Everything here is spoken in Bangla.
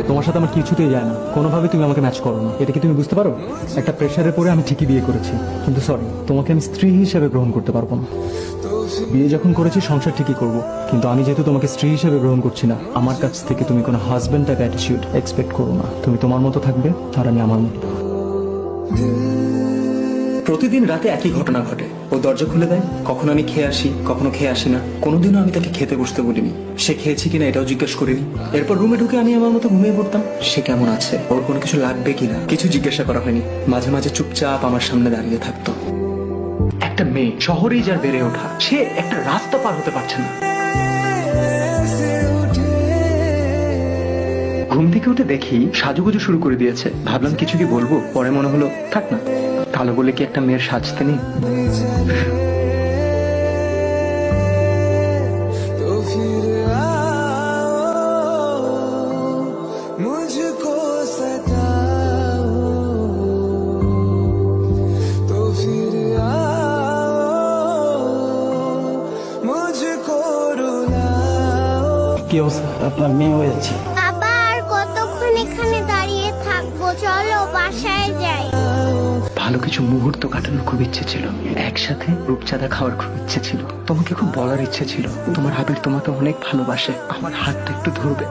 তোমার সাথে আমার কিছুতেই যায় না, কোনোভাবে তুমি আমাকে ম্যাচ করো না। এটা কি তুমি বুঝতে পারো? একটা প্রেশারে পড়ে আমি ঠিকই বিয়ে করেছি, কিন্তু সরি, তোমাকে আমি স্ত্রী হিসেবে গ্রহণ করতে পারবো না। বিয়ে যখন করেছি সংসার ঠিকই করব, কিন্তু আমি যেহেতু তোমাকে স্ত্রী হিসেবে গ্রহণ করছি না, আমার কাছ থেকে তুমি কোনো হাজবেন্ড টাইপ অ্যাটিটিউড এক্সপেক্ট করো না। তুমি তোমার মতো থাকবে আর আমি আমার মতো। প্রতিদিন রাতে একই ঘটনা ঘটে। ও দরজা খুলে দেয়, কখনো আমি খেয়ে আসি, কখনো খেয়ে আসি না। কোনোদিনও আমি তাকে খেতে বসতে বলিনি, সে খেয়েছি কিনা এটাও জিজ্ঞেস করিনি। এরপর রুমে ঢুকে আমি আমার মতো ঘুমিয়ে পড়তাম। সে কেমন আছে, ওর কোনো কিছু লাগবে কিনা কিছু জিজ্ঞাসা করা হয়নি। মাঝে মাঝে চুপচাপ আমার সামনে দাঁড়িয়ে থাকতো। একটা মেয়ে শহরেই যার বেড়ে ওঠা, সে একটা রাস্তা পার হতে পারছে না। ঘুম থেকে উঠে দেখি সাজুগুজু শুরু করে দিয়েছে। ভাবলাম কিছু কি বলবো, পরে মনে হলো থাক না, কালো বলে কি একটা মেয়ের সাজতে নেই। मुझको सताओ तो फिर आओ, मुझको रुलाओ। কি অবস্থা? আপনার মেয়ে হয়ে যাচ্ছে। বাবা আর কতক্ষণ এখানে দাঁড়িয়ে থাকবো, চলো বাসায় যাই। ভালো কিছু মুহূর্ত কাটানোর খুব ইচ্ছে ছিল, একসাথে রূপচাঁদা খাওয়ার খুব ইচ্ছে ছিল, তোমাকে খুব বলার ইচ্ছে ছিল তোমার হাবিব তোমাকে অনেক ভালোবাসে, আমার হাতটা একটু ধরবে।